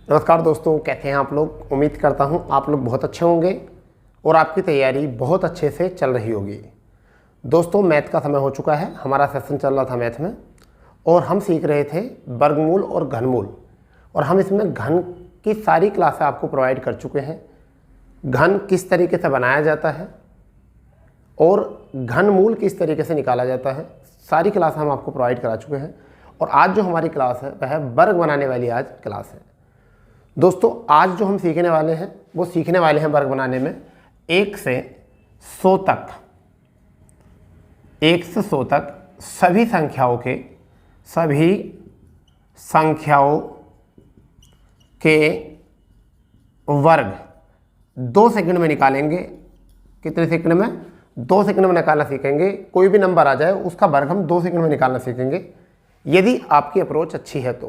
नमस्कार दोस्तों, कैसे हैं आप लोग। उम्मीद करता हूं आप लोग बहुत अच्छे होंगे और आपकी तैयारी बहुत अच्छे से चल रही होगी। दोस्तों, मैथ का समय हो चुका है। हमारा सेशन चल रहा था मैथ में और हम सीख रहे थे वर्गमूल और घनमूल, और हम इसमें घन की सारी क्लासें आपको प्रोवाइड कर चुके हैं। घन किस तरीके से बनाया जाता है और घनमूल किस तरीके से निकाला जाता है, सारी क्लास हम आपको प्रोवाइड करा चुके हैं। और आज जो हमारी क्लास है वह वर्ग बनाने वाली आज क्लास है। दोस्तों, आज जो हम सीखने वाले हैं वो सीखने वाले हैं वर्ग बनाने में 1 से 100 तक, 1 से 100 तक सभी संख्याओं के वर्ग 2 सेकंड में निकालेंगे। कितने सेकंड में? 2 सेकंड में निकालना सीखेंगे। कोई भी नंबर आ जाए उसका वर्ग हम 2 सेकंड में निकालना सीखेंगे, यदि आपकी अप्रोच अच्छी है तो।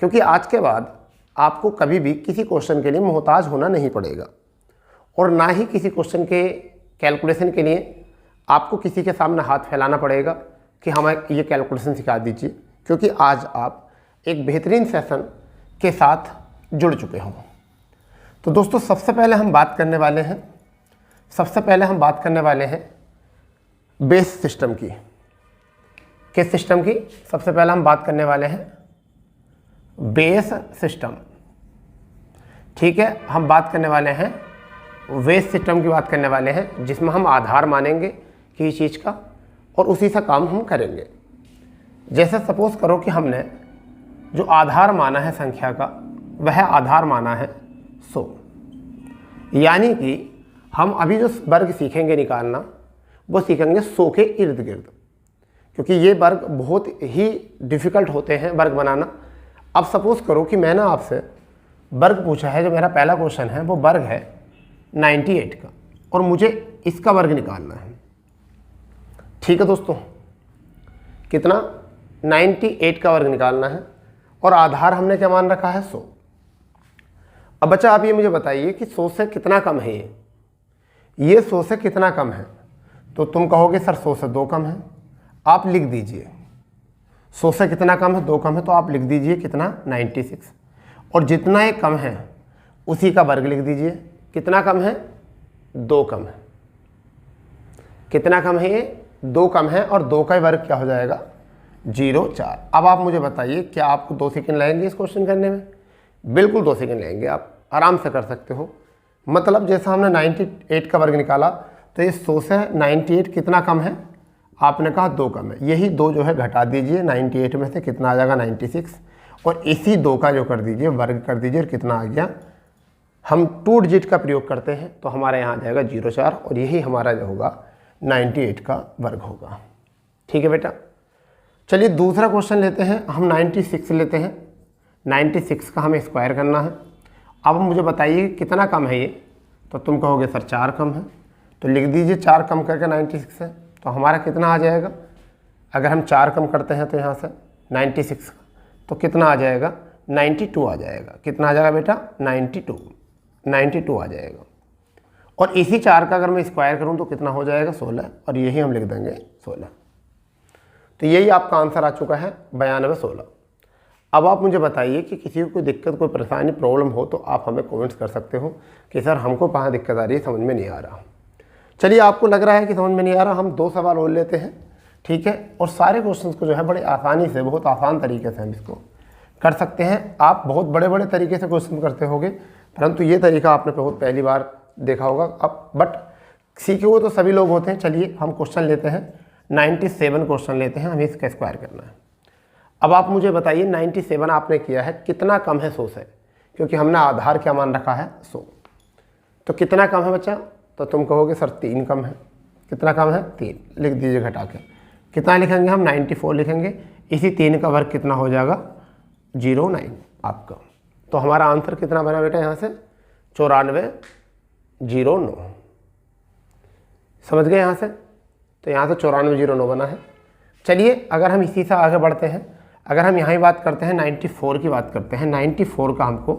क्योंकि आज के बाद आपको कभी भी किसी क्वेश्चन के लिए मोहताज होना नहीं पड़ेगा, और ना ही किसी क्वेश्चन के कैलकुलेशन के लिए आपको किसी के सामने हाथ फैलाना पड़ेगा कि हमें ये कैलकुलेशन सिखा दीजिए, क्योंकि आज आप एक बेहतरीन सेशन के साथ जुड़ चुके हो। तो दोस्तों, सबसे पहले हम बात करने वाले हैं बेस सिस्टम की। किस सिस्टम की? सबसे पहले हम बात करने वाले हैं बेस सिस्टम। ठीक है, हम बात करने वाले हैं बेस सिस्टम की बात करने वाले हैं, जिसमें हम आधार मानेंगे किसी चीज़ का और उसी से काम हम करेंगे। जैसे सपोज करो कि हमने जो आधार माना है संख्या का, वह आधार माना है 100। यानी कि हम अभी जो वर्ग सीखेंगे निकालना, वो सीखेंगे 100 के इर्द गिर्द, क्योंकि ये वर्ग बहुत ही डिफ़िकल्ट होते हैं वर्ग बनाना। अब सपोज़ करो कि मैंने आपसे वर्ग पूछा है, जो मेरा पहला क्वेश्चन है वो वर्ग है 98 का, और मुझे इसका वर्ग निकालना है। ठीक है दोस्तों, कितना? 98 का वर्ग निकालना है, और आधार हमने क्या मान रखा है? 100। अब बच्चा आप ये मुझे बताइए कि 100 से कितना कम है ये 100 से कितना कम है? तो तुम कहोगे सर 100 से 2 कम है। आप लिख दीजिए 100 से कितना कम है? 2 कम है, तो आप लिख दीजिए कितना? 96। और जितना ये कम है उसी का वर्ग लिख दीजिए। कितना कम है? 2 कम है। कितना कम है? ये 2 कम है, और 2 का वर्ग क्या हो जाएगा? 0,4। अब आप मुझे बताइए, क्या आपको 2 सेकंड लगेंगे इस क्वेश्चन करने में? बिल्कुल 2 सेकंड लगेंगे, आप आराम से कर सकते हो। मतलब जैसा हमने 98 का वर्ग निकाला, तो ये 100 से 98 कितना कम है? आपने कहा 2 कम है। यही 2 जो है घटा दीजिए 98 में से, कितना आ जाएगा? 96। और इसी 2 का जो कर दीजिए वर्ग कर दीजिए, और कितना आ गया? हम 2 डिजिट का प्रयोग करते हैं तो हमारे यहाँ आ जाएगा 0,4, और यही हमारा जो होगा 98 का वर्ग होगा। ठीक है बेटा, चलिए दूसरा क्वेश्चन लेते हैं। हम 96 लेते हैं। 96 का हमें स्क्वायर करना है। अब मुझे बताइए कितना कम है ये? तो तुम कहोगे सर 4 कम है, तो लिख दीजिए 4 कम करके 96 से, तो हमारा कितना आ जाएगा? अगर हम 4 कम करते हैं तो यहाँ से 96 का, तो कितना आ जाएगा? 92 आ जाएगा। कितना आ जाएगा बेटा? 92 आ जाएगा। और इसी 4 का अगर मैं स्क्वायर करूँ तो कितना हो जाएगा? 16, और यही हम लिख देंगे 16। तो यही आपका आंसर आ चुका है 9216। अब आप मुझे बताइए कि किसी को कोई दिक्कत, कोई परेशानी, प्रॉब्लम हो तो आप हमें कमेंट्स कर सकते हो कि सर हमको कहाँ दिक्कत आ रही है, समझ में नहीं आ रहा। चलिए, आपको लग रहा है कि समझ में नहीं आ रहा, हम 2 सवाल और लेते हैं। ठीक है, और सारे क्वेश्चंस को जो है बड़े आसानी से, बहुत आसान तरीके से हम इसको कर सकते हैं। आप बहुत बड़े बड़े तरीके से क्वेश्चन करते होगे, परंतु ये तरीका आपने बहुत पहली बार देखा होगा। अब बट सीखे हुए तो सभी लोग होते हैं। चलिए हम क्वेश्चन लेते हैं, 97 क्वेश्चन लेते हैं, हमें इसका स्क्वायर करना है। अब आप मुझे बताइए 97 आपने किया है, कितना कम है 100 से? क्योंकि हमने आधार क्या मान रखा है? 100। तो कितना कम है बच्चा? तो तुम कहोगे सर 3 कम है। कितना कम है? 3। लिख दीजिए घटा के। कितना लिखेंगे हम? 94 लिखेंगे। इसी 3 का वर्ग कितना हो जाएगा? 09 आपका। तो हमारा आंसर कितना बना बेटा यहाँ से? 9409। समझ गए यहाँ से? तो यहाँ से 9409 बना है। चलिए, अगर हम इसी से आगे बढ़ते हैं, अगर हम यहाँ ही बात करते हैं 94 की बात करते हैं। 94 का हमको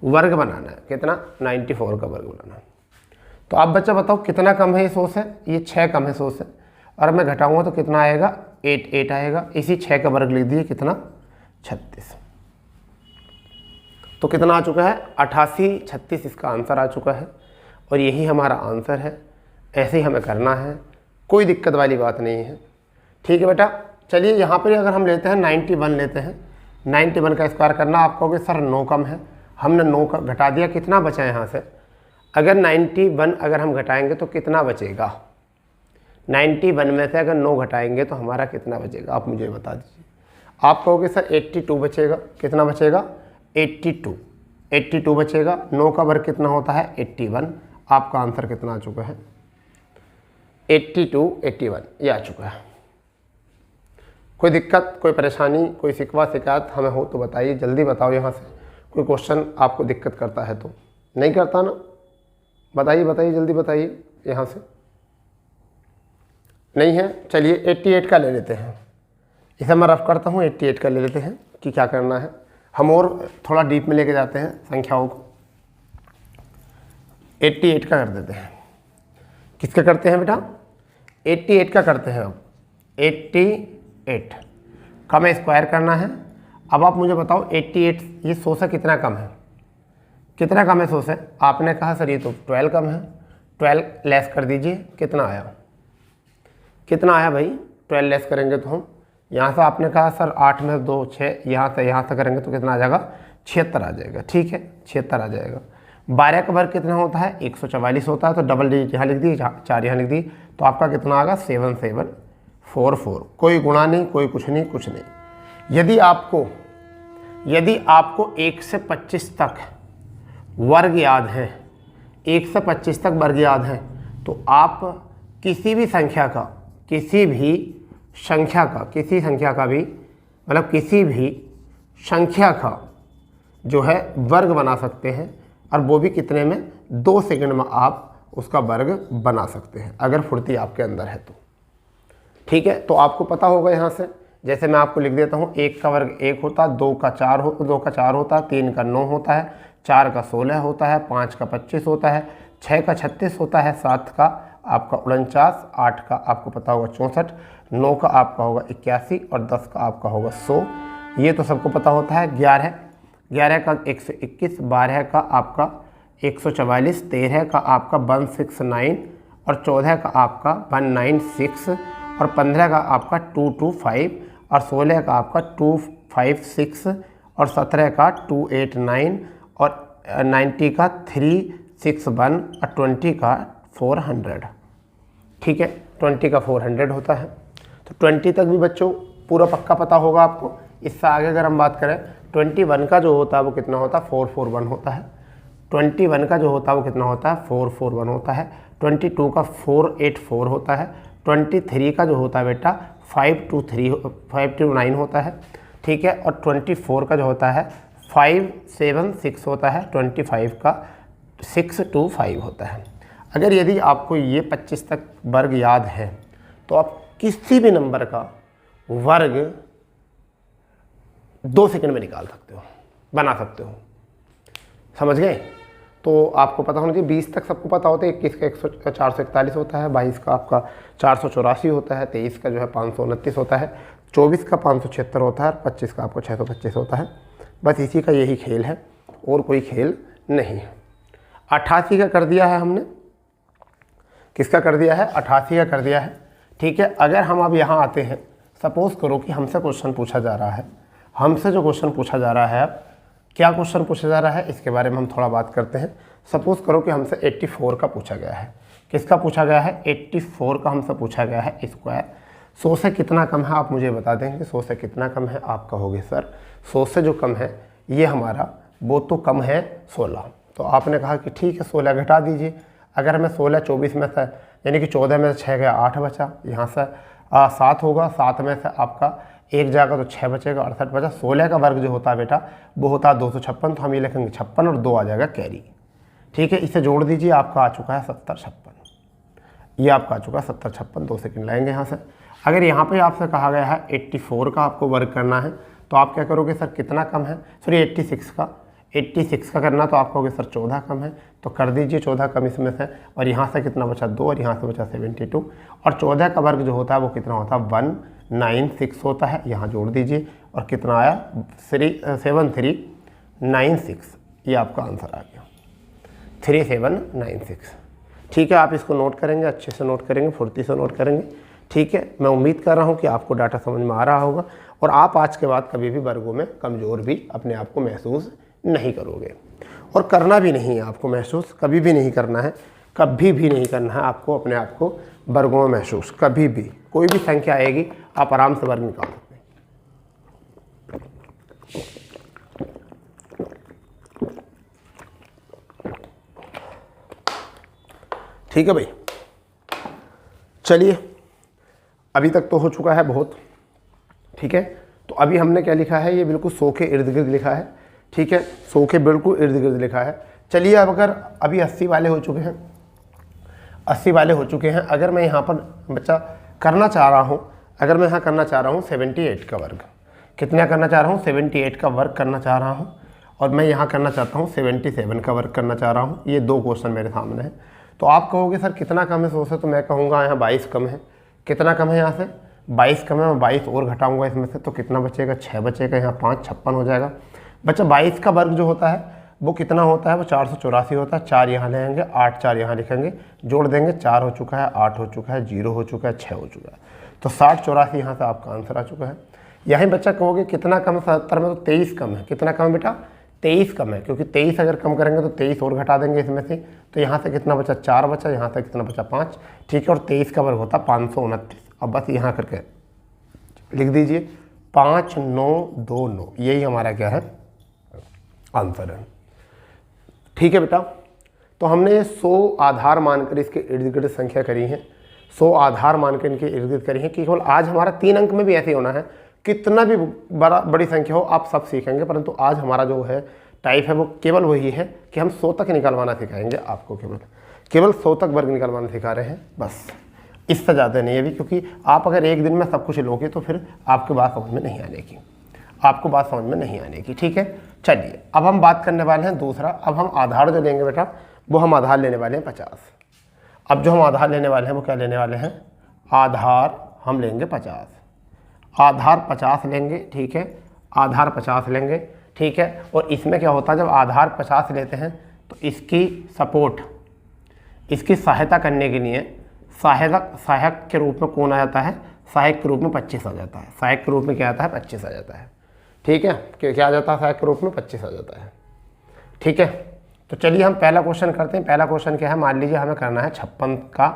वर्ग बनाना है। कितना? 94 का वर्ग बनाना है। तो आप बच्चा बताओ कितना कम है ये 100 से? ये 6 कम है 100 से, और मैं घटाऊंगा तो कितना आएगा? 8 आएगा। इसी 6 का वर्ग लिख दिए, कितना? 36। तो कितना आ चुका है 88 36 इसका आंसर आ चुका है और यही हमारा आंसर है। ऐसे ही हमें करना है, कोई दिक्कत वाली बात नहीं है। ठीक है बेटा, चलिए यहाँ पर अगर हम लेते हैं 91 लेते हैं, 91 का स्क्वायर करना। आप कहोगे सर 9 कम है, हमने 9 का घटा दिया, कितना बचा यहाँ से? अगर 91 अगर हम घटाएंगे तो कितना बचेगा? 91 में से अगर 9 घटाएंगे तो हमारा कितना बचेगा, आप मुझे बता दीजिए। आप कहोगे सर 82 बचेगा, कितना बचेगा? 82 बचेगा। 9 का वर्ग कितना होता है? 81। आपका आंसर कितना आ चुका है? 81 ये आ चुका है। कोई दिक्कत, कोई परेशानी, कोई शिकवा शिकायत हमें हो तो बताइए, जल्दी बताओ। यहाँ से कोई क्वेश्चन आपको दिक्कत करता है तो, नहीं करता ना? बताइए जल्दी बताइए। यहाँ से नहीं है, चलिए 88 का ले लेते हैं। इसे मैं रफ करता हूँ, 88 का ले लेते हैं कि क्या करना है। हम और थोड़ा डीप में लेके जाते हैं संख्याओं को। 88 का कर देते हैं। किसका करते हैं बेटा? 88 का करते हैं। अब 88 का में स्क्वायर करना है। अब आप मुझे बताओ 88 ये 100 से कितना कम है? कितना कम है 100 से? आपने कहा सर ये तो 12 कम है। 12 लेस कर दीजिए, कितना आया? कितना आया भाई? 12 लेस करेंगे तो हम यहाँ से, आपने कहा सर 8 में 2 6, यहाँ से करेंगे तो कितना आ जाएगा? 76 आ जाएगा। ठीक है, 76 आ जाएगा। 12 का वर्ग कितना होता है? 144 होता है। तो डबल डिजिट यहाँ लिख दी, 4 यहाँ लिख दी, तो आपका कितना आएगा? 7744। कोई गुणा नहीं, कोई कुछ नहीं। यदि आपको 1 से 25 तक वर्ग याद है, 1 से 25 तक वर्ग याद है, तो आप किसी संख्या का जो है वर्ग बना सकते हैं, और वो भी कितने में? 2 सेकंड में आप उसका वर्ग बना सकते हैं, अगर फुर्ती आपके अंदर है तो। ठीक है, तो आपको पता होगा यहाँ से, जैसे मैं आपको लिख देता हूँ, 1 का वर्ग 1 होता है, 2 का 4 होता है, 3 का 9 होता है, 4 का 16 होता है, 5 का 25 होता है, 6 का 36 होता है, 7 का आपका 49, 8 का आपको पता होगा 64, 9 का आपका होगा 81 और 10 का आपका होगा 100। ये तो सबको पता होता है। 11 का 121, 12 का आपका 144, 13 का आपका 169 और 14 का आपका 196 और 15 का आपका 225 और 16 का आपका 256 और 17 का 289 और 90 का 361 और 20 का 400। ठीक है, 20 का 400 होता है। तो 20 तक भी बच्चों पूरा पक्का पता होगा आपको। इससे आगे अगर हम बात करें, 21 का जो होता है वो कितना होता है? 441 होता है। 21 का जो होता है वो कितना होता है? 441 होता है। 22 का 484 होता है। 23 का जो होता है बेटा 529 होता है। ठीक है, और 24 का जो होता है 576 होता है। 25 का 625 होता है। अगर यदि आपको ये 25 तक वर्ग याद है तो आप किसी भी नंबर का वर्ग 2 सेकंड में निकाल सकते हो, बना सकते हो। समझ गए? तो आपको पता होना चाहिए। 20 तक सबको पता होता है। 21 का 441 होता है, 22 का आपका 484 होता है, 23 का जो है 529 होता है, 24 का 576 होता है, 25 का आपको 625 होता है। बस इसी का यही खेल है, और कोई खेल नहीं है। 88 का कर दिया है हमने। किसका कर दिया है? 88 का कर दिया है। ठीक है, अगर हम अब यहाँ आते हैं, सपोज़ करो कि हमसे क्वेश्चन पूछा जा रहा है। हमसे जो क्वेश्चन पूछा जा रहा है, अब क्या क्वेश्चन पूछा जा रहा है इसके बारे में हम थोड़ा बात करते हैं। सपोज़ करो कि हमसे 84 का पूछा गया है। किसका पूछा गया है? 84 का हमसे पूछा गया है स्क्वायर। 100 से कितना कम है आप मुझे बता देंगे। 100 से कितना कम है? आप कहोगे सर 100 से जो कम है ये हमारा, वो तो कम है 16। तो आपने कहा कि ठीक है 16 घटा दीजिए। अगर हमें 16 24 में से, यानी कि 14 में से 6 गया 8 बचा, यहाँ से 7 होगा, 7 में से आपका 1 जाएगा तो 6 बचेगा, 68 बचा। 16 का वर्ग जो होता है बेटा वो होता है 256, तो हम ये लिखेंगे 56 और 2 आ जाएगा कैरी। ठीक है, इसे जोड़ दीजिए, आपका आ चुका है 70 56। ये आपका आ चुका है 70 56। 2 सेकंड लाएंगे यहाँ से। अगर यहाँ पे आपसे कहा गया है 84 का आपको वर्ग करना है, तो आप क्या करोगे सर कितना कम है? सॉरी 86 का करना, तो आप कहोगे सर 14 कम है, तो कर दीजिए 14 कम इसमें से। और यहाँ से कितना बचा? 2 और यहाँ से बचा 72। और 14 का वर्ग जो होता है वो कितना होता है? 196 होता है। यहाँ जोड़ दीजिए और कितना आया? 73 3796, ये आपका आंसर आ गया 3796। ठीक है, आप इसको नोट करेंगे, अच्छे से नोट करेंगे, फुर्ती से नोट करेंगे। ठीक है, मैं उम्मीद कर रहा हूँ कि आपको डाटा समझ में आ रहा होगा और आप आज के बाद कभी भी वर्गों में कमज़ोर भी अपने आप को महसूस नहीं करोगे, और करना भी नहीं है आपको महसूस, कभी भी नहीं करना है, कभी भी नहीं करना है आपको अपने आप को वर्गों में महसूस। कभी भी कोई भी संख्या आएगी आप आराम से वर्ग निकाल सकते हैं। ठीक है भाई, चलिए अभी तक तो हो चुका है बहुत। ठीक है, तो अभी हमने क्या लिखा है, ये बिल्कुल 100 के इर्द गिर्द लिखा है। ठीक है, 100 के बिल्कुल इर्द गिर्द लिखा है। चलिए अब अगर अभी 80 वाले हो चुके हैं, 80 वाले हो चुके हैं, अगर मैं यहाँ पर बच्चा करना चाह रहा हूँ, अगर मैं यहाँ करना चाह रहा हूँ 78 का वर्ग, कितना करना चाह रहा हूँ 78 का वर्ग करना चाह रहा हूँ, और मैं यहाँ करना चाहता हूँ 77 का वर्ग करना चाह रहा हूँ। ये दो क्वेश्चन मेरे सामने हैं। तो आप कहोगे सर कितना कम है 100 से, तो मैं कहूँगा यहाँ 22 कम है। कितना कम है यहाँ से 22 कम है, मैं 22 और घटाऊँगा इसमें से, तो कितना बचेगा 6 बचेगा, यहाँ 5 56 हो जाएगा। बच्चा 22 का वर्ग जो होता है वो कितना होता है, वो 484 होता है। 4 यहाँ लेंगे, 8 4 यहाँ लिखेंगे, जोड़ देंगे, 4 हो चुका है, 8 हो चुका है, 0 हो चुका है, 6 हो चुका है, तो 60 84 यहाँ से आपका आंसर आ चुका है। यहीं बच्चा कहोगे कितना कम है 77 में, तो 23 कम है। कितना कम है बेटा 23 कम है, क्योंकि 23 अगर कम करेंगे तो 23 और घटा देंगे इसमें से, तो यहाँ से कितना बचा 4 बचा, यहाँ से कितना बचा 5। ठीक है, और 23 का वर्ग होता 529। अब बस यहाँ करके लिख दीजिए 5929, यही हमारा क्या है आंसर है। ठीक है बेटा, तो हमने 100 आधार मानकर इसके इर्द गिर्द संख्या करी है, 100 आधार मानकर इनके इर्द गिर्द करी है कि केवल आज हमारा 3 अंक में भी ऐसे होना है। कितना भी बड़ी संख्या हो आप सब सीखेंगे, परंतु आज हमारा जो है टाइप है वो केवल वही है कि हम 100 तक निकलवाना सिखाएंगे आपको, केवल 100 तक वर्ग निकलवाना सिखा रहे हैं बस, इससे ज़्यादा नहीं है भी। क्योंकि आप अगर एक दिन में सब कुछ लोगे तो फिर आपकी बात समझ में नहीं आने की, आपको बात समझ में नहीं आने की। ठीक है, चलिए अब हम बात करने वाले हैं दूसरा। अब हम आधार जो लेंगे बेटा, वो हम आधार लेने वाले हैं 50। अब जो हम आधार लेने वाले हैं वो क्या लेने वाले हैं, आधार हम लेंगे 50, आधार 50 लेंगे। ठीक है, आधार 50 लेंगे। ठीक है, और इसमें क्या होता है, जब आधार 50 लेते हैं तो इसकी सपोर्ट, इसकी सहायता करने के लिए सहायक के रूप में कौन आ जाता है, सहायक के रूप में 25 आ जाता है। सहायक के रूप में क्या आता है 25 आ जाता है। ठीक है, क्या आ जाता है सहायक के रूप में 25 आ जाता है। ठीक है, तो चलिए हम पहला क्वेश्चन करते हैं। पहला क्वेश्चन क्या है, मान लीजिए हमें करना है 56 का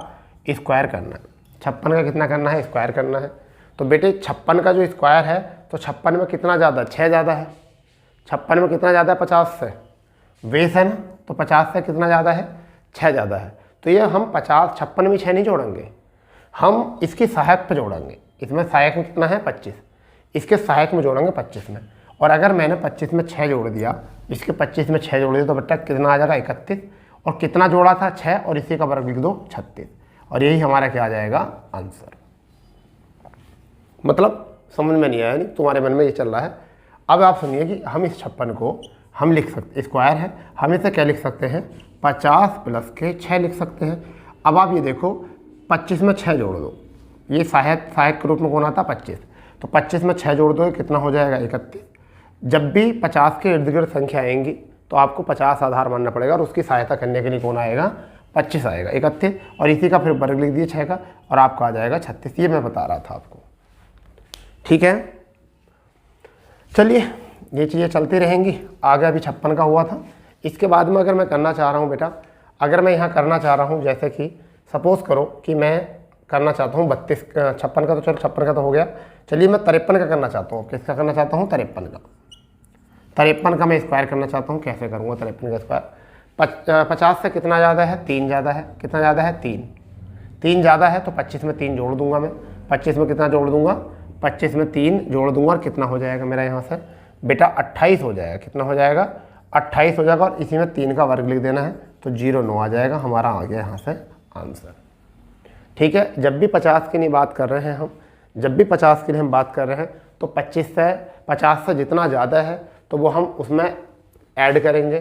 स्क्वायर करना है। 56 का कितना करना है, स्क्वायर करना है। तो बेटे 56 का जो स्क्वायर है, तो 56 में कितना ज़्यादा, 6 ज़्यादा है। 56 में कितना ज़्यादा है 50 से, बेस है ना, तो 50 से कितना ज़्यादा है 6 ज़्यादा है। तो ये हम 56 में 6 नहीं जोड़ेंगे, हम इसकी सहायक पे जोड़ेंगे। इसमें सहायक में कितना है 25, इसके सहायक में जोड़ेंगे 25 में। और अगर मैंने 25 में 6 जोड़ दिया, इसके 25 में 6 जोड़ दिया, तो बेटा कितना आ जाएगा 31। और कितना जोड़ा था 6, और इसी का वर्ग लिख दो 36, और यही हमारा क्या आ जाएगा आंसर। मतलब समझ में नहीं आया, नहीं तुम्हारे मन में ये चल रहा है। अब आप सुनिए कि हम इस 56 को हम लिख सकते, स्क्वायर है, हम इसे क्या लिख सकते हैं 50 प्लस के 6 लिख सकते हैं। अब आप ये देखो 25 में 6 जोड़ दो, ये सहायक के रूप में कौन आता 25, तो 25 में 6 जोड़ दो कितना हो जाएगा 31। जब भी 50 के इर्द गिर्द संख्या आएंगी तो आपको 50 आधार मानना पड़ेगा, और उसकी सहायता करने के लिए कौन आएगा 25 आएगा, 31, और इसी का फिर वर्ग लिख दिए 6 का, और आपका आ जाएगा 36। ये मैं बता रहा था आपको। ठीक है, चलिए ये चीज़ें चलती रहेंगी। आगे अभी 56 का हुआ था, इसके बाद में अगर मैं करना चाह रहा हूँ बेटा, अगर मैं यहाँ करना चाह रहा हूँ, जैसे कि सपोज़ करो कि मैं करना चाहता हूँ 56 का, तो चलो 56 का तो हो गया। चलिए मैं 53 का करना चाहता हूँ। किसका करना चाहता हूँ 53 का। 53 का मैं स्क्वायर करना चाहता हूँ। कैसे करूँगा 53 का स्क्वायर, 50 से कितना ज़्यादा है 3 ज़्यादा है। कितना ज़्यादा है 3 ज़्यादा है, तो 25 में 3 जोड़ दूंगा मैं। 25 में कितना जोड़ दूंगा 25 में 3 जोड़ दूंगा, और कितना हो जाएगा मेरा यहाँ से बेटा 28 हो जाएगा। कितना हो जाएगा 28 हो जाएगा, और इसी में 3 का वर्ग लिख देना है, तो 09 आ जाएगा। हमारा आ गया यहाँ से आंसर। ठीक है, जब भी 50 की नहीं बात कर रहे हैं हम, जब भी 50 के लिए हम बात कर रहे हैं, तो 50 से जितना ज़्यादा है तो वो हम उसमें ऐड करेंगे।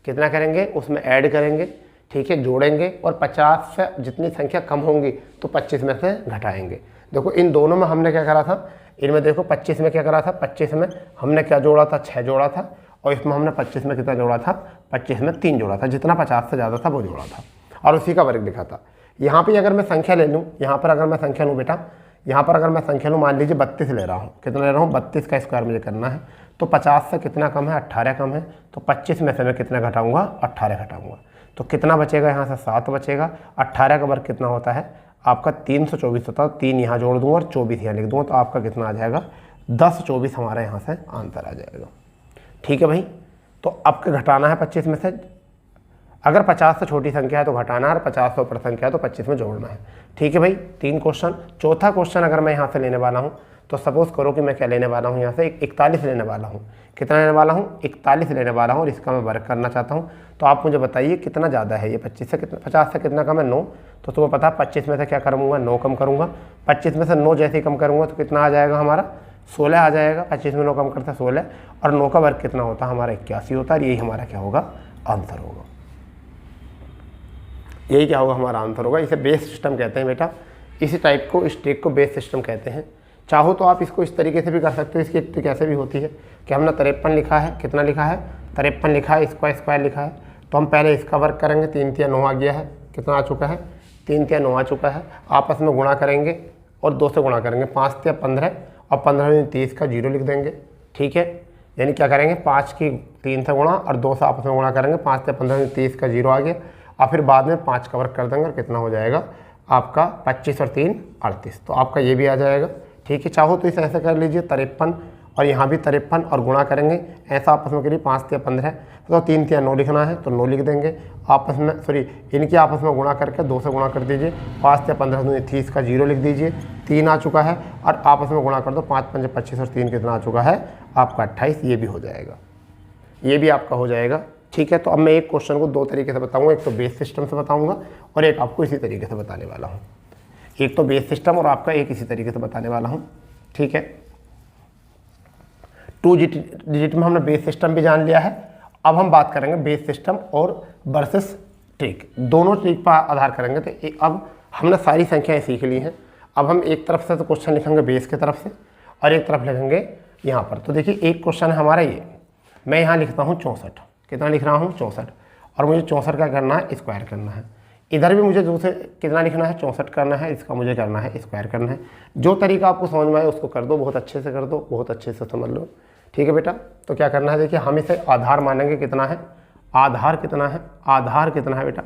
कितना करेंगे उसमें ऐड करेंगे। ठीक है, जोड़ेंगे, और 50 से जितनी संख्या कम होंगी तो 25 में से घटाएंगे। देखो इन दोनों में हमने क्या करा था, इनमें देखो 25 में क्या करा था, 25 में हमने क्या जोड़ा था 6 जोड़ा था, और इसमें हमने 25 में कितना जोड़ा था, 25 में 3 जोड़ा था, जितना 50 से ज़्यादा था वो जोड़ा था और उसी का वर्ग लिखा था। यहाँ पे अगर मैं संख्या ले लूँ, यहाँ पर अगर मैं संख्या लूँ बेटा, यहाँ पर अगर मैं संख्या लूँ, मान लीजिए 32 ले रहा हूँ, कितना ले रहा हूँ, 32 का स्क्वायर मुझे करना है, तो 50 से कितना कम है, 18 कम है, तो 25 में से मैं कितना घटाऊंगा, 18 घटाऊंगा, तो कितना बचेगा, यहाँ से 7 बचेगा। 18 का वर्ग कितना होता है आपका 324 होता है, 3 यहाँ जोड़ दूँगा और 24 यहाँ लिख दूँगा, तो आपका कितना आ जाएगा 10, 24 हमारा यहाँ से आंसर आ जाएगा। ठीक है भाई, तो अब घटाना है 25 में से, अगर 50 से छोटी संख्या है तो घटाना है और 50 से ऊपर संख्या है तो 25 में जोड़ना है। ठीक है भाई, 3 क्वेश्चन। चौथा क्वेश्चन अगर मैं यहाँ से लेने वाला हूँ, तो सपोज करो कि मैं क्या लेने वाला हूँ, यहाँ से 41 लेने वाला हूँ। कितना लेने वाला हूँ, 41 लेने वाला हूँ और इसका मैं वर्ग करना चाहता हूँ। तो आप मुझे बताइए कितना ज़्यादा है ये, 25 से कितना, 50 से कितना कम है, 9। तो तुम्हें पता है 25 में से क्या करूँगा, 9 कम करूँगा। 25 में से 9 जैसे ही कम करूँगा तो कितना आ जाएगा हमारा, 16 आ जाएगा। 25 में 9 कम करता है 16, और 9 का वर्ग कितना होता है हमारा, 81 होता है। यही हमारा क्या होगा, आंसर होगा। यही क्या होगा, हमारा आंसर होगा। इसे बेस सिस्टम कहते हैं बेटा, इसी टाइप को, इस ट्रिक को बेस सिस्टम कहते हैं। चाहो तो आप इसको इस तरीके से भी कर सकते हो। इसकी एक ट्रिक ऐसे भी होती है कि हमने 53 लिखा है, कितना लिखा है, 53 लिखा है, इसका स्क्वायर लिखा है, तो हम पहले इसका वर्ग करेंगे। 3 तिया 9 आ गया है, कितना आ चुका है, 3 तिया 9 आ चुका है। आपस में गुणा करेंगे और 2 से गुणा करेंगे, 5 तिया 15 और 15 में 30 का 0 लिख देंगे। ठीक है, यानी क्या करेंगे, 5 की 3 से गुणा और 2 से आपस में गुणा करेंगे, 5 तिया 15 में 30 का 0 आ गया, और फिर बाद में 5 का वर्ग कर देंगे और कितना हो जाएगा आपका 25 और 3 38। तो आपका ये भी आ जाएगा। ठीक है, चाहो तो इसे ऐसे कर लीजिए 53 और यहाँ भी 53 और गुणा करेंगे, ऐसा आपस में करिए, 5 तिया 15 तो 3 तिया 9 लिखना है तो 9 लिख देंगे आपस में, सॉरी इनकी आपस में गुणा करके 2 से गुणा कर दीजिए। 5 तिया 15 में 30 का 0 लिख दीजिए, 3 आ चुका है, और आपस में गुणा कर दो, 5 5 25 और 3 कितना आ चुका है आपका 28। ये भी हो जाएगा, ये भी आपका हो जाएगा। ठीक है, तो अब मैं एक क्वेश्चन को 2 तरीके से बताऊंगा, एक तो बेस सिस्टम से बताऊंगा और एक आपको इसी तरीके से बताने वाला हूँ। एक तो बेस सिस्टम और आपका एक इसी तरीके से बताने वाला हूँ। ठीक है, 2 डिजिट में हमने बेस सिस्टम भी जान लिया है। अब हम बात करेंगे बेस सिस्टम और वर्सेस ट्रिक, दोनों ट्रिक पर आधार करेंगे। तो अब हमने सारी संख्याएं सीख ली हैं। अब हम एक तरफ से तो क्वेश्चन लिखेंगे बेस की तरफ से और एक तरफ लिखेंगे यहाँ पर। तो देखिए एक क्वेश्चन है हमारा ये, मैं यहाँ लिखता हूँ 64, कितना लिख रहा हूँ 64, और मुझे 64 का करना है, स्क्वायर करना है। इधर भी मुझे दूसरे कितना लिखना है, 64 करना है, इसका मुझे करना है स्क्वायर करना है। जो तरीका आपको समझ में आए उसको कर दो, बहुत अच्छे से कर दो, बहुत अच्छे से समझ लो। ठीक है बेटा, तो क्या करना है, देखिए हम इसे आधार मानेंगे, कितना है आधार, कितना है आधार, कितना है बेटा,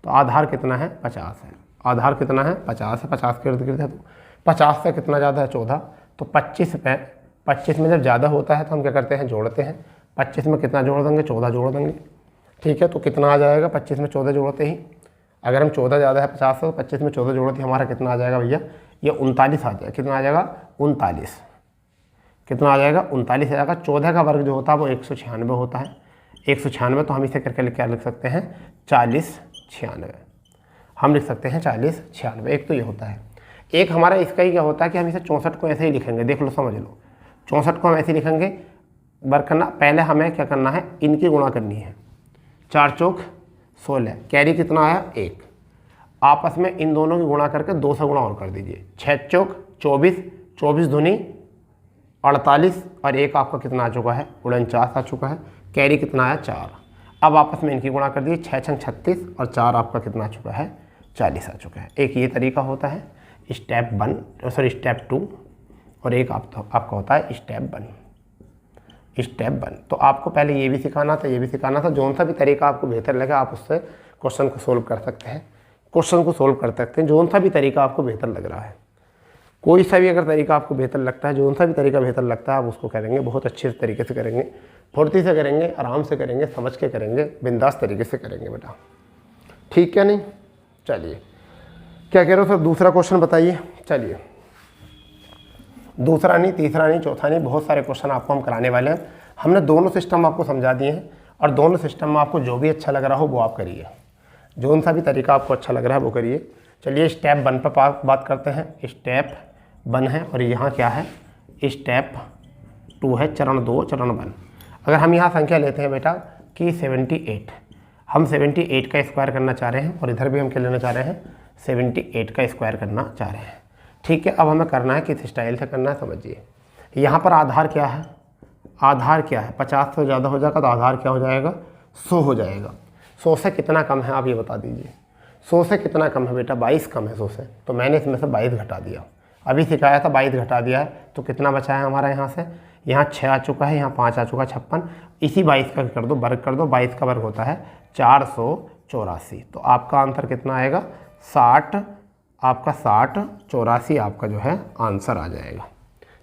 तो आधार कितना है 50 है, आधार कितना है 50 है, 50 के इर्द गिर्द है, तो 50 से कितना ज़्यादा है 14, तो 25 में जब ज़्यादा होता है तो हम क्या करते हैं, जोड़ते हैं। 25 में कितना जोड़ देंगे, 14 जोड़ देंगे। ठीक है, तो कितना आ जाएगा 25 में 14 जोड़ते ही, अगर हम 14 ज़्यादा है 50 से, तो 25 में 14 जोड़ते ही हमारा कितना आ जाएगा भैया, ये 39 आ जाएगा। कितना आ जाएगा 39, कितना आ जाएगा 39 आ जाएगा। 14 का वर्ग जो होता है वो 196 होता है, 196, तो हम इसे करके क्या लिख सकते हैं 4096, हम लिख सकते हैं 4096। एक तो ये होता है। एक हमारा इसका ही क्या होता है कि हम इसे 64 को ऐसे ही लिखेंगे, देख लो समझ लो, 64 को हम ऐसे ही लिखेंगे। वर्ग करना, पहले हमें क्या करना है, इनकी गुणा करनी है, 4 चौक 16, कैरी कितना आया 1, आपस में इन दोनों की गुणा करके 2 से गुणा और कर दीजिए, 6 चौक 24, 24 दूनी 48, और 1 आपका कितना आ चुका है 49 आ चुका है, कैरी कितना आया 4। अब आपस में इनकी गुणा कर दीजिए, 6 छंग 36 और 4 आपका कितना आ चुका है 40 आ चुका है। एक ये तरीका होता है स्टेप 1, सॉरी स्टेप 2, और एक आपका होता है स्टेप 1। तो आपको पहले ये भी सिखाना था, ये भी सिखाना था। जौन सा भी तरीका आपको बेहतर लगे आप उससे क्वेश्चन को सोल्व कर सकते हैं, जौन सा भी तरीका आपको बेहतर लग रहा है। कोई सा भी अगर तरीका आपको बेहतर लगता है, जौन सा भी तरीका बेहतर लगता है आप उसको करेंगे, बहुत अच्छे तरीके से करेंगे, फुर्ती से करेंगे, आराम से करेंगे, समझ के करेंगे, बिंदास तरीके से करेंगे बेटा। ठीक है नहीं, चलिए क्या कह रहे हो सर, दूसरा क्वेश्चन बताइए। चलिए दूसरा नहीं, तीसरा नहीं, चौथा नहीं, बहुत सारे क्वेश्चन आपको हम कराने वाले हैं। हमने दोनों सिस्टम आपको समझा दिए हैं, और दोनों सिस्टम में आपको जो भी अच्छा लग रहा हो वो आप करिए, जौन सा भी तरीका आपको अच्छा लग रहा है वो करिए। चलिए स्टेप 1 पर बात करते हैं। स्टेप 1 है और यहाँ क्या है, स्टेप 2 है, चरण 2 चरण 1। अगर हम यहाँ संख्या लेते हैं बेटा कि 78, हम 78 का स्क्वायर करना चाह रहे हैं, और इधर भी हम क्या लेना चाह रहे हैं 78 का स्क्वायर करना चाह रहे हैं। ठीक है, अब हमें करना है किस स्टाइल से करना है समझिए। यहाँ पर आधार क्या है, आधार क्या है, 50 से ज़्यादा हो जाएगा तो आधार क्या हो जाएगा, 100 हो जाएगा। 100 से कितना कम है आप ये बता दीजिए। 100 से कितना कम है बेटा, 22 कम है 100 से, तो मैंने इसमें से 22 घटा दिया। अभी सिखाया था 22 घटा दिया है, तो कितना बचा है हमारा यहाँ से, यहाँ 6 आ चुका है, यहाँ 5 आ चुका है, 56। इसी 22 का कर दो, वर्ग कर दो, 22 का वर्ग होता है 484। तो आपका आंसर कितना आएगा, 60, आपका 60 84 आपका जो है आंसर आ जाएगा।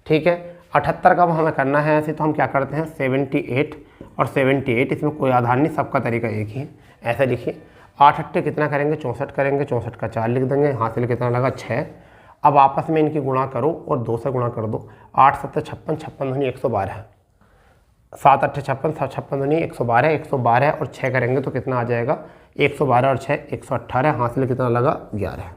ठीक है, 78 का हमें करना है ऐसे, तो हम क्या करते हैं 78 और 78, इसमें कोई आधार नहीं, सबका तरीका एक ही है। ऐसे लिखिए 8 अट्टे कितना करेंगे, 64 करेंगे, 64 का 4 लिख देंगे, हासिल कितना लगा 6। अब आपस में इनकी गुणा करो और 2 से गुणा कर दो। 8 7 56, 56 दूनी 112, 7 8 56, 56 दूनी 112, 112 और 6 करेंगे तो कितना आ जाएगा, 112 और 6 118, हासिल कितना लगा 11।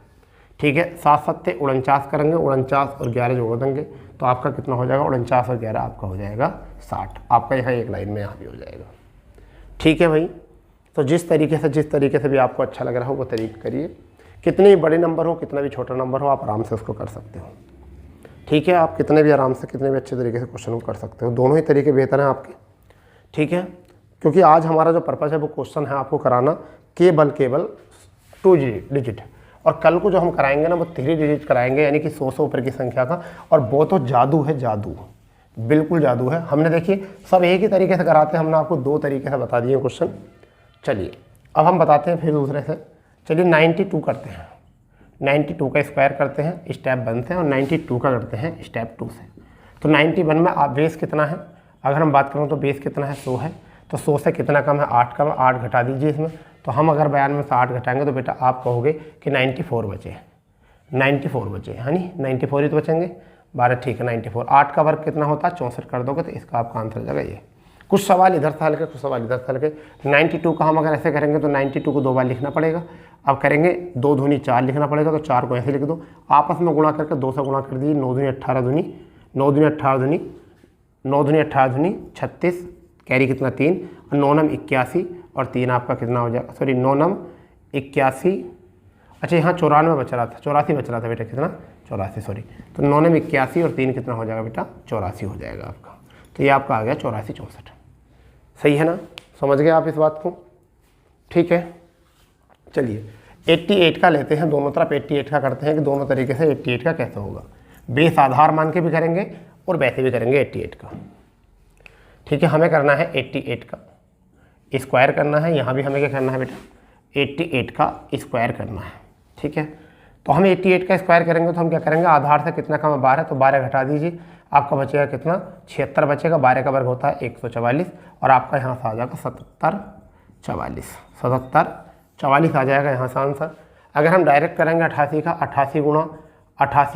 ठीक है, 7 7 49 करेंगे, 49 और 11 जोड़ देंगे तो आपका कितना हो जाएगा, 49 और 11 आपका हो जाएगा 60। आपका यहाँ एक लाइन में यहाँ भी हो जाएगा। ठीक है भाई, तो जिस तरीके से भी आपको अच्छा लग रहा हो वो तरीका करिए। कितने भी बड़े नंबर हो, कितना भी छोटा नंबर हो, आप आराम से उसको कर सकते हो। ठीक है, आप कितने भी आराम से, कितने भी अच्छे तरीके से क्वेश्चन को कर सकते हो। दोनों ही तरीके बेहतर हैं आपके। ठीक है, क्योंकि आज हमारा जो पर्पज़ है वो क्वेश्चन है आपको कराना केवल 2 डिजिट, और कल को जो हम कराएंगे ना वो 3 डिजिट कराएंगे, यानी कि 100 से ऊपर की संख्या का। और वो तो जादू है, जादू बिल्कुल जादू है। हमने देखिए सब एक ही तरीके से कराते हैं, हमने आपको 2 तरीके से बता दिए क्वेश्चन। चलिए अब हम बताते हैं फिर दूसरे से। चलिए 92 करते हैं, 92 का स्क्वायर करते हैं स्टेप 1 से, और 92 का करते हैं स्टेप 2 से। तो 91 में आप बेस कितना है, अगर हम बात करें तो बेस कितना है 100 है, तो 100 से कितना कम है, 8 कम है, 8 घटा दीजिए इसमें। तो हम अगर बयान में से 8 घटाएंगे तो बेटा आप कहोगे कि 94 बचे, 94 बचे, है नी, 94 ही तो बचेंगे। 12 ठीक है, 94। 8 का वर्ग कितना होता है, 64 कर दोगे तो इसका आपका आंसर हो जाएगा ये। कुछ सवाल इधर से हल के, कुछ सवाल इधर से हल के। 92 का हम अगर ऐसे करेंगे तो 92 को 2 बार लिखना पड़ेगा। अब करेंगे 2 दूनी 4 लिखना पड़ेगा, तो 4 को ऐसे लिख दो, आपस में गुणा करके 2 से गुणा कर दीजिए। 9 दूनी 18 दूनी 9 दूनी 18 दूनी 9 दूनी 18 दूनी 36, कैरी कितना 3, और 9 नम 81 और 3 आपका कितना हो जाएगा, सॉरी 9 नम 81, अच्छा यहाँ 94 बच रहा था, 84 बच रहा था बेटा, कितना 84, सॉरी। तो 9 नम 81 और 3 कितना हो जाएगा बेटा, 84 हो जाएगा आपका। तो ये आपका आ गया 84 64। सही है ना, समझ गए आप इस बात को। ठीक है, चलिए 88 का लेते हैं, दोनों तरफ 88 का करते हैं कि दोनों तरीके से 88 का कैसे होगा। बेस आधार मान के भी करेंगे और वैसे भी करेंगे 88 का। ठीक है, हमें करना है 88 का स्क्वायर करना है, यहाँ भी हमें क्या करना है बेटा, 88 का स्क्वायर करना है। ठीक है, तो हम 88 का स्क्वायर करेंगे तो हम क्या करेंगे, आधार से कितना कम है 12, तो 12 घटा दीजिए, आपका बचेगा कितना 76 बचेगा। 12 का वर्ग होता है 144, और आपका यहाँ से आ जाएगा 77 44, 77 44 आ जाएगा यहाँ से आंसर। अगर हम डायरेक्ट करेंगे 88 का, 88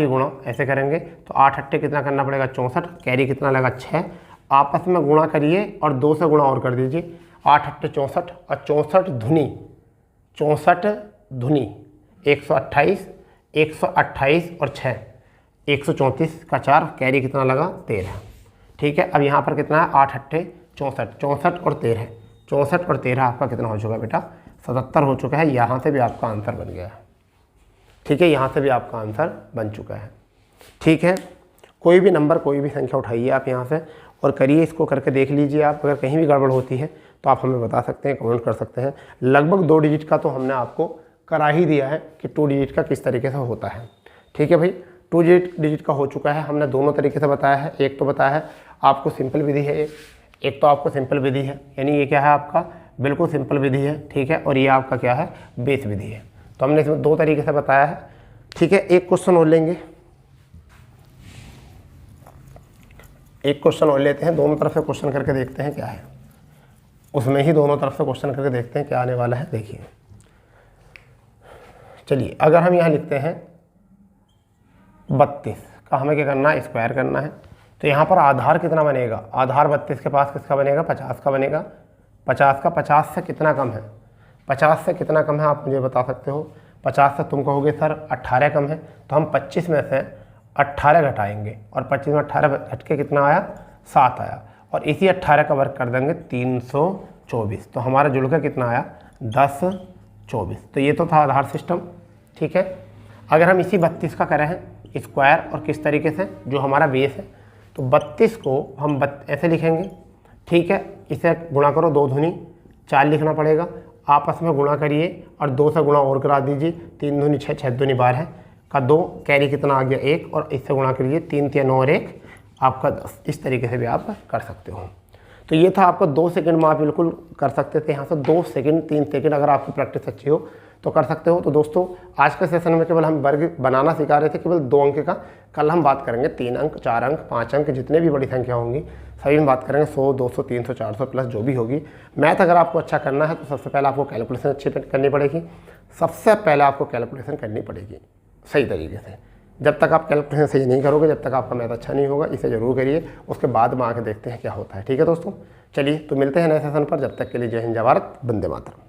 गुणा ऐसे करेंगे तो 8 अट्टे कितना करना पड़ेगा 64, कैरी कितना लगा 6, आपस में गुणा करिए और 2 से गुणा और कर दीजिए। 8 अट्टे 64 और 64 धुनी 128, 128 और 6 134 का 4, कैरी कितना लगा 13। ठीक है, अब यहाँ पर कितना है 8 अट्टे 64, 64 और 13, 64 और 13 आपका कितना हो चुका बेटा 77 हो चुका है। यहाँ से भी आपका आंसर बन गया है। ठीक है, यहाँ से भी आपका आंसर बन चुका है। ठीक है, कोई भी नंबर, कोई भी संख्या उठाइए आप यहाँ से और करिए, इसको करके देख लीजिए आप। अगर कहीं भी गड़बड़ होती है तो आप हमें बता सकते हैं, कमेंट कर सकते हैं। लगभग 2 डिजिट का तो हमने आपको करा ही दिया है कि 2 डिजिट का किस तरीके से होता है। ठीक है भाई, 2 डिजिट का हो चुका है, हमने दोनों तरीके से बताया है। एक तो बताया है आपको सिंपल विधि है, एक तो आपको सिंपल विधि है, यानी ये क्या है आपका बिल्कुल सिंपल विधि है। ठीक है, और ये आपका क्या है बेस विधि है। तो हमने इसमें 2 तरीके से बताया है। ठीक है, एक क्वेश्चन और लेंगे, एक क्वेश्चन और लेते हैं, दोनों तरफ से क्वेश्चन करके देखते हैं क्या है उसमें ही, दोनों तरफ से क्वेश्चन करके देखते हैं क्या आने वाला है। देखिए चलिए, अगर हम यहाँ लिखते हैं 32 का हमें क्या करना है स्क्वायर करना है, तो यहाँ पर आधार कितना बनेगा, आधार 32 के पास किसका बनेगा 50 का बनेगा। 50 का 50 से कितना कम है, 50 से कितना कम है आप मुझे बता सकते हो। 50 से तुम कहोगे सर 18 कम है, तो हम 25 में से 18 घटाएंगे और 25 में 18 घट के कितना आया 7 आया, और इसी 18 का वर्ग कर देंगे 324, तो हमारा जुड़ के कितना आया 10 24। तो ये तो था आधार सिस्टम। ठीक है, अगर हम इसी 32 का करें हैं स्क्वायर और किस तरीके से, जो हमारा बेस है, तो 32 को हम ऐसे लिखेंगे, ठीक है। इसे गुणा करो, 2 दूनी 4 लिखना पड़ेगा, आपस में गुणा करिए और 2 से गुणा और करा दीजिए, 3 दूनी 6, 6 दूनी 12 है का 2, कैरी कितना आ गया 1, और इससे गुणा करिए 3 3 9 और 1 आपका 10। इस तरीके से भी आप कर सकते हो। तो ये था आपका 2 सेकंड में आप बिल्कुल कर सकते थे। यहाँ से 2 सेकंड 3 सेकंड अगर आपकी प्रैक्टिस अच्छी हो तो कर सकते हो। तो दोस्तों आज के सेशन में केवल हम वर्ग बनाना सिखा रहे थे, केवल 2 अंक का। कल हम बात करेंगे 3 अंक, 4 अंक, 5 अंक, जितने भी बड़ी संख्या होंगी सभी में बात करेंगे, 100, 200, 300, 400 प्लस जो भी होगी। मैथ अगर आपको अच्छा करना है तो सबसे पहले आपको कैलकुलेशन अच्छी करनी पड़ेगी। सबसे पहले आपको कैलकुलेशन करनी पड़ेगी सही तरीके से। जब तक आप कैलकुलेशन सही नहीं करोगे, जब तक आपका मैथ अच्छा नहीं होगा, इसे ज़रूर करिए। उसके बाद में आके देखते हैं क्या होता है। ठीक है दोस्तों, चलिए तो मिलते हैं नए सेशन पर। जब तक के लिए जय हिंद, जय भारत, वंदे मातरम।